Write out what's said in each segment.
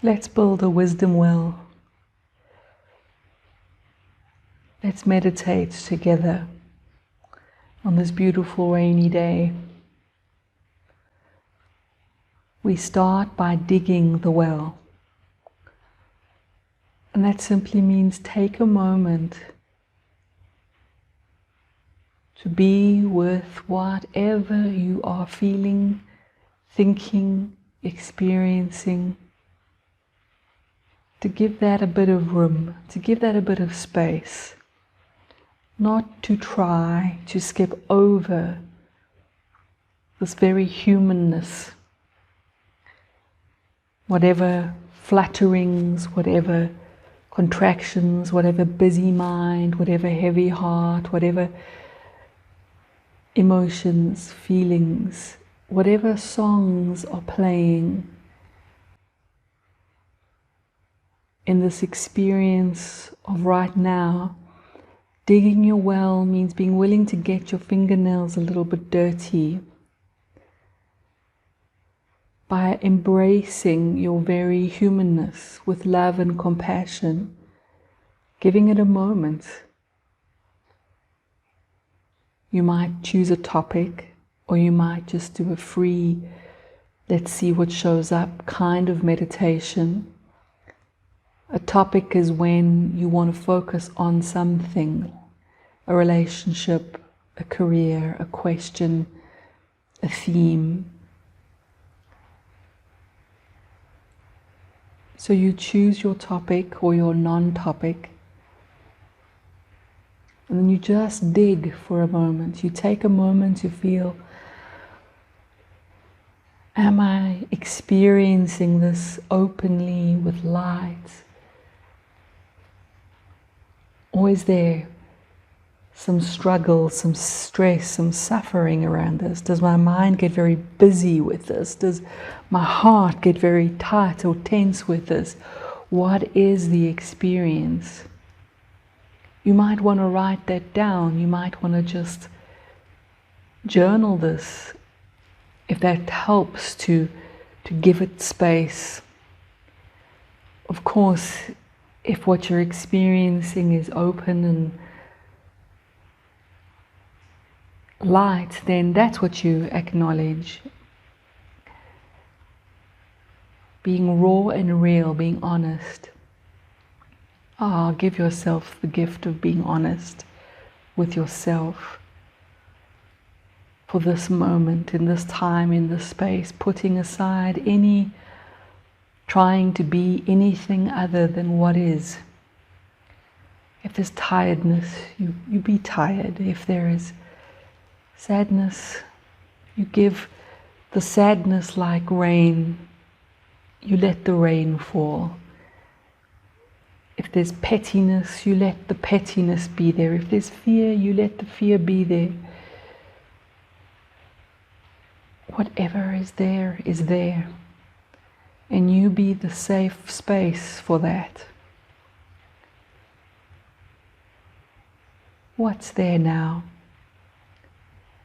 Let's build a wisdom well. Let's meditate together on this beautiful rainy day. We start by digging the well. And that simply means take a moment to be with whatever you are feeling, thinking, experiencing, to give that a bit of room, to give that a bit of space, not to try to skip over this very humanness, whatever flutterings, whatever contractions, whatever busy mind, whatever heavy heart, whatever emotions, feelings, whatever songs are playing in this experience of right now. Digging your well means being willing to get your fingernails a little bit dirty by embracing your very humanness with love and compassion, giving it a moment. You might choose a topic, or you might just do a free, let's see what shows up kind of meditation. A topic is when you want to focus on something, a relationship, a career, a question, a theme. So you choose your topic or your non-topic, and then you just dig for a moment. You take a moment to feel, am I experiencing this openly with light? Or is there some struggle, some stress, some suffering around this? Does my mind get very busy with this? Does my heart get very tight or tense with this? What is the experience? You might want to write that down. You might want to just journal this, if that helps to give it space. Of course, if what you're experiencing is open and light, then that's what you acknowledge. Being raw and real, being honest. Give yourself the gift of being honest with yourself for this moment, in this time, in this space, putting aside any trying to be anything other than what is. If there's tiredness, you be tired. If there is sadness, you give the sadness like rain. You let the rain fall. If there's pettiness, you let the pettiness be there. If there's fear, you let the fear be there. Whatever is there is there. And you be the safe space for that. What's there now?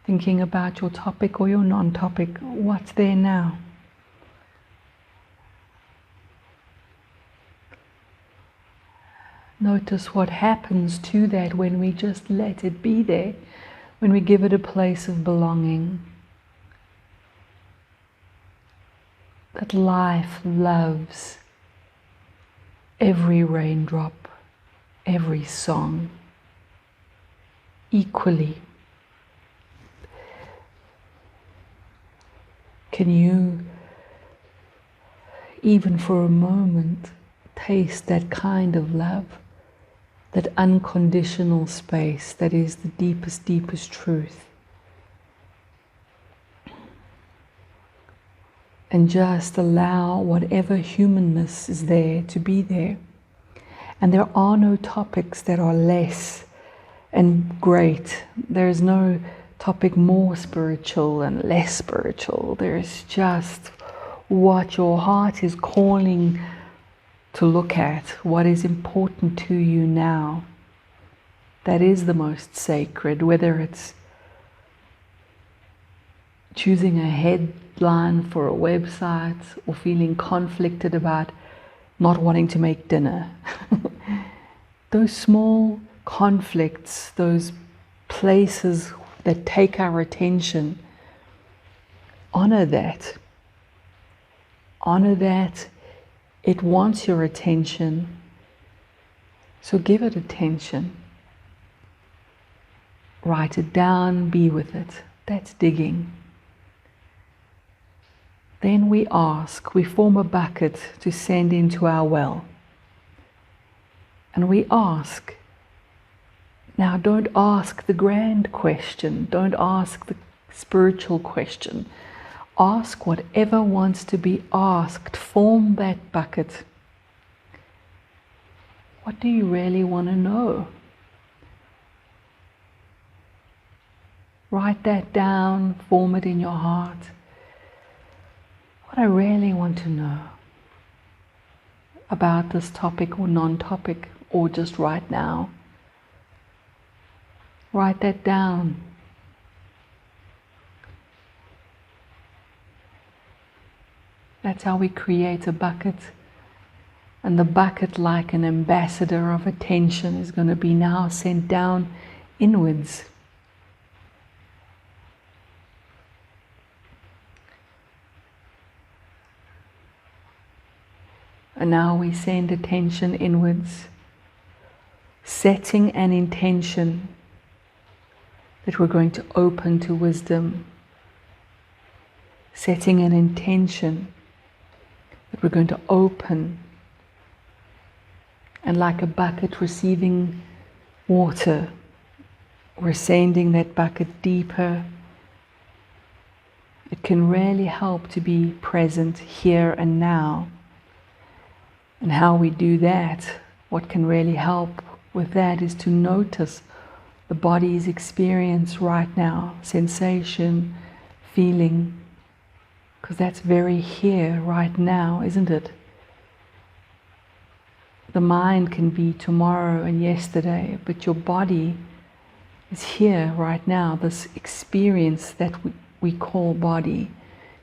Thinking about your topic or your non-topic, what's there now? Notice what happens to that when we just let it be there, when we give it a place of belonging. That life loves every raindrop, every song, equally. Can you, even for a moment, taste that kind of love? That unconditional space that is the deepest, deepest truth. And just allow whatever humanness is there to be there. And there are no topics that are less and great. There is no topic more spiritual and less spiritual. There is just what your heart is calling to look at, what is important to you now. That is the most sacred, whether it's choosing a headline for a website or feeling conflicted about not wanting to make dinner. Those small conflicts, those places that take our attention, honor that. Honor that. It wants your attention, so give it attention. Write it down, be with it. That's digging. Then we ask, we form a bucket to send into our well. And we ask. Now, don't ask the grand question. Don't ask the spiritual question. Ask whatever wants to be asked. Form that bucket. What do you really want to know? Write that down. Form it in your heart. What I really want to know about this topic or non-topic, or just right now. Write that down. That's how we create a bucket. And the bucket, like an ambassador of attention, is going to be now sent down inwards. And now we send attention inwards, setting an intention that we're going to open to wisdom, setting an intention that we're going to open, and like a bucket receiving water, we're sending that bucket deeper. It can really help to be present here and now. And how we do that, what can really help with that, is to notice the body's experience right now, sensation, feeling, because that's very here right now, isn't it? The mind can be tomorrow and yesterday, but your body is here right now. This experience that we call body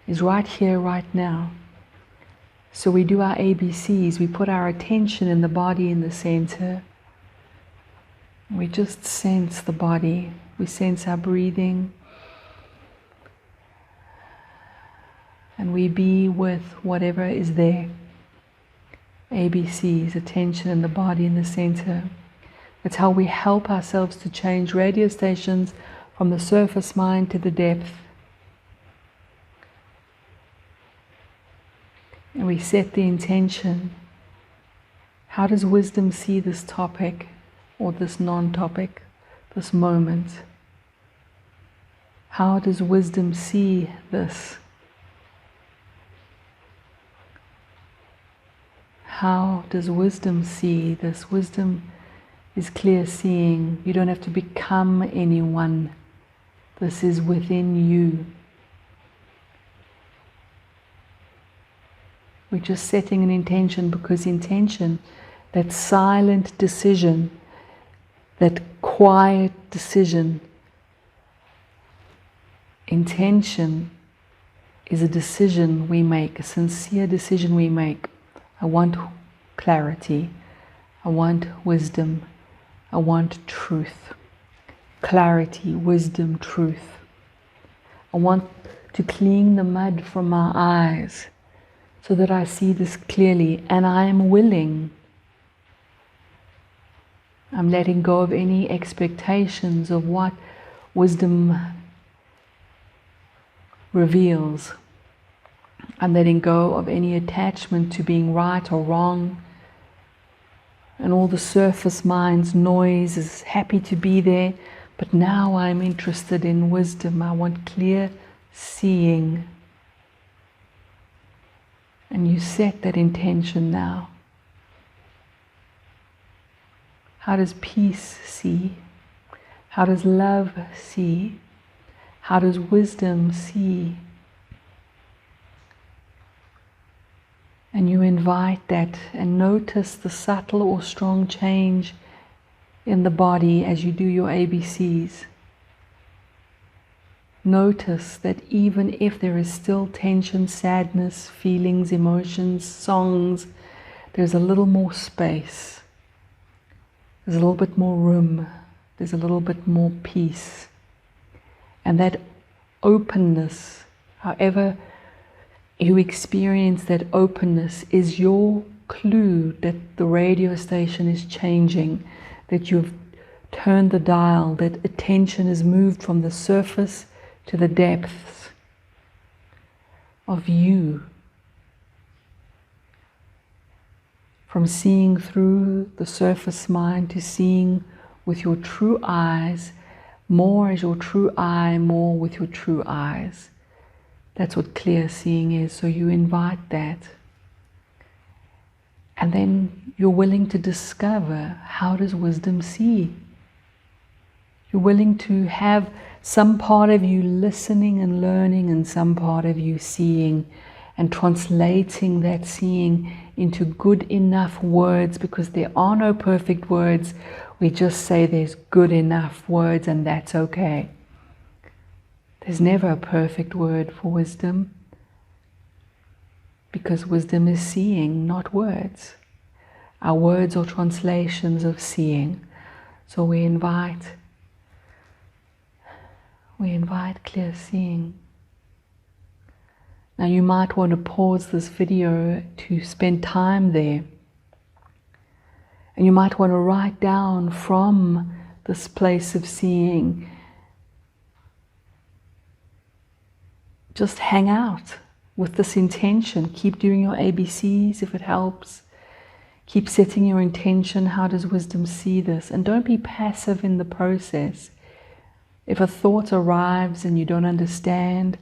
is right here right now. So we do our ABCs, we put our attention in the body in the center. We just sense the body, we sense our breathing. And we be with whatever is there. ABCs, attention in the body in the center. That's how we help ourselves to change radio stations from the surface mind to the depth. And we set the intention. How does wisdom see this topic or this non-topic, this moment? How does wisdom see this? How does wisdom see this? Wisdom is clear seeing. You don't have to become anyone. This is within you. We're just setting an intention, because intention, that silent decision, that quiet decision, intention is a decision we make, a sincere decision we make. I want clarity. I want wisdom. I want truth. Clarity, wisdom, truth. I want to clean the mud from my eyes, so that I see this clearly, and I am willing. I'm letting go of any expectations of what wisdom reveals. I'm letting go of any attachment to being right or wrong. And all the surface mind's noise is happy to be there, but now I'm interested in wisdom. I want clear seeing. And you set that intention now. How does peace see? How does love see? How does wisdom see? And you invite that and notice the subtle or strong change in the body as you do your ABCs. Notice that even if there is still tension, sadness, feelings, emotions, songs, there's a little more space. There's a little bit more room. There's a little bit more peace. And that openness, however you experience that openness, is your clue that the radio station is changing, that you've turned the dial, that attention is moved from the surface to the depths of you. From seeing through the surface mind to seeing with your true eyes, more as your true eye, more with your true eyes. That's what clear seeing is. So you invite that. And then you're willing to discover, how does wisdom see? You're willing to have some part of you listening and learning, and some part of you seeing, and translating that seeing into good enough words, because there are no perfect words. We just say there's good enough words, and that's okay. There's never a perfect word for wisdom, because wisdom is seeing, not words. Our words are translations of seeing. So we invite clear seeing. Now you might want to pause this video to spend time there. And you might want to write down from this place of seeing. Just hang out with this intention. Keep doing your ABCs if it helps. Keep setting your intention. How does wisdom see this? And don't be passive in the process. If a thought arrives and you don't understand,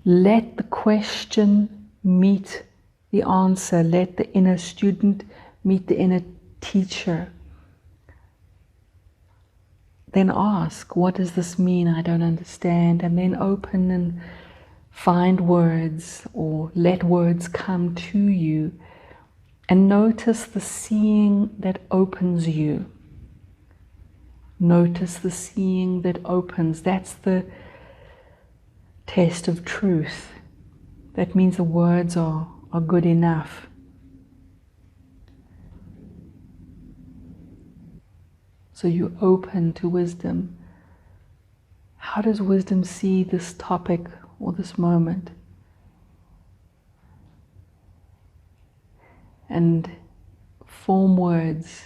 let the question meet the answer. Let the inner student meet the inner teacher. Then ask, what does this mean? I don't understand. And then open and find words, or let words come to you. And notice the seeing that opens you. Notice the seeing that opens. That's the test of truth. That means the words are good enough. So you open to wisdom. How does wisdom see this topic or this moment? And form words.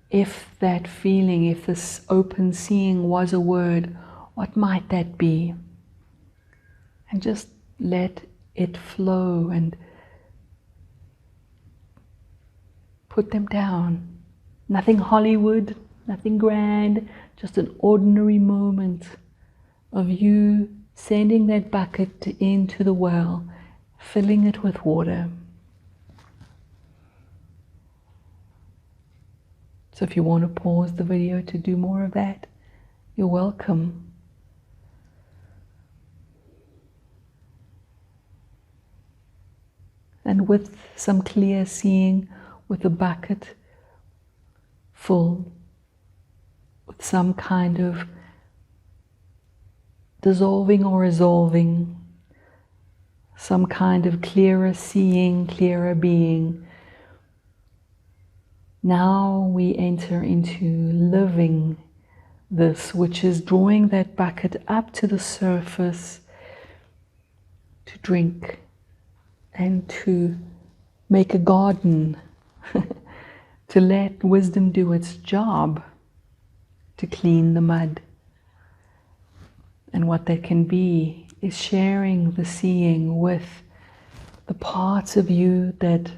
If that feeling, if this open seeing was a word, what might that be? And just let it flow and put them down. Nothing Hollywood, nothing grand, just an ordinary moment of you sending that bucket into the well, filling it with water. So if you want to pause the video to do more of that, you're welcome. And with some clear seeing, with a bucket full, with some kind of dissolving or resolving, some kind of clearer seeing, clearer being, now we enter into living this, which is drawing that bucket up to the surface to drink and to make a garden, to let wisdom do its job, to clean the mud. And what that can be is sharing the seeing with the parts of you that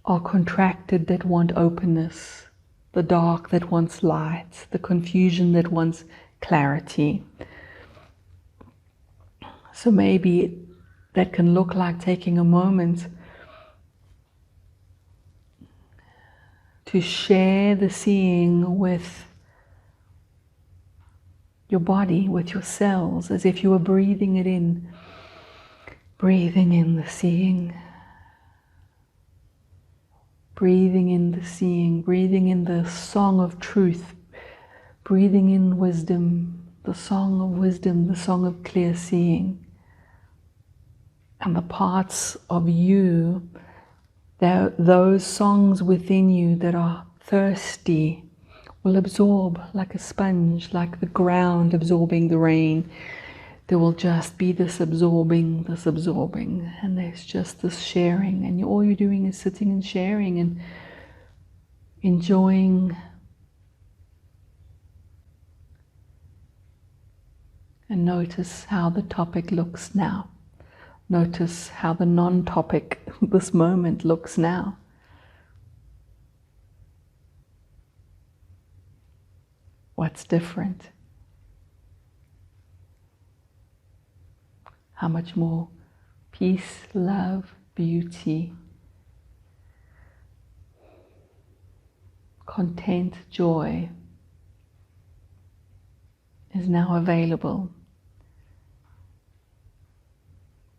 are contracted, that want openness, the dark that wants light, the confusion that wants clarity. So maybe that can look like taking a moment to share the seeing with your body, with your cells, as if you were breathing it in, breathing in the seeing. Breathing in the seeing, breathing in the song of truth, breathing in wisdom, the song of wisdom, the song of clear seeing. And the parts of you, those songs within you that are thirsty, will absorb like a sponge, like the ground absorbing the rain. There will just be this absorbing, and there's just this sharing, and all you're doing is sitting and sharing and enjoying. And notice how the topic looks now. Notice how the non-topic, this moment, looks now. What's different? How much more peace, love, beauty, content, joy is now available.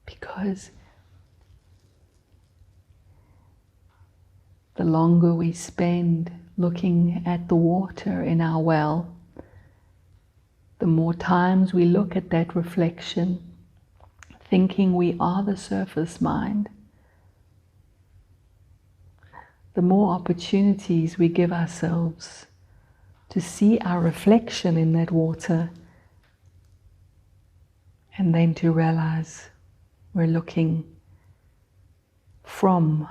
Because the longer we spend looking at the water in our well, the more times we look at that reflection, thinking we are the surface mind, the more opportunities we give ourselves to see our reflection in that water, and then to realize we're looking from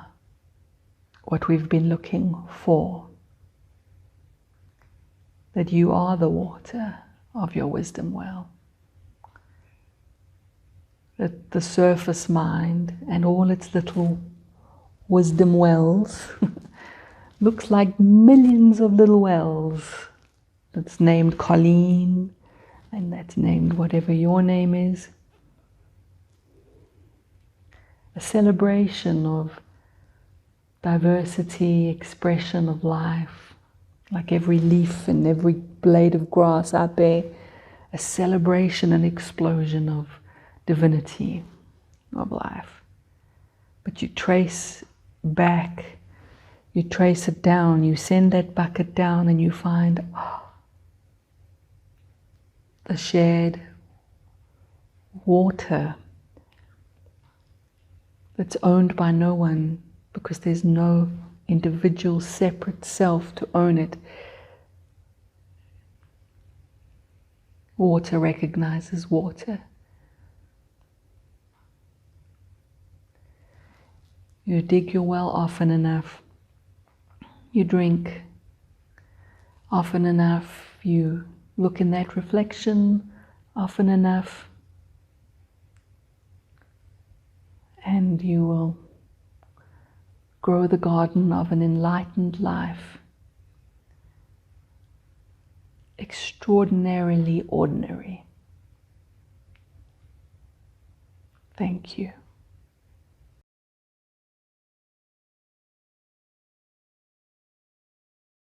what we've been looking for. That you are the water of your wisdom well. That the surface mind and all its little wisdom wells looks like millions of little wells. That's named Colleen, and that's named whatever your name is. A celebration of diversity, expression of life, like every leaf and every blade of grass out there, a celebration and explosion of divinity of life. But you trace back, you trace it down, you send that bucket down, and you find the shared water that's owned by no one, because there's no individual separate self to own it. Water recognizes water. You dig your well often enough, you drink often enough, you look in that reflection often enough, and you will grow the garden of an enlightened life, extraordinarily ordinary. Thank you.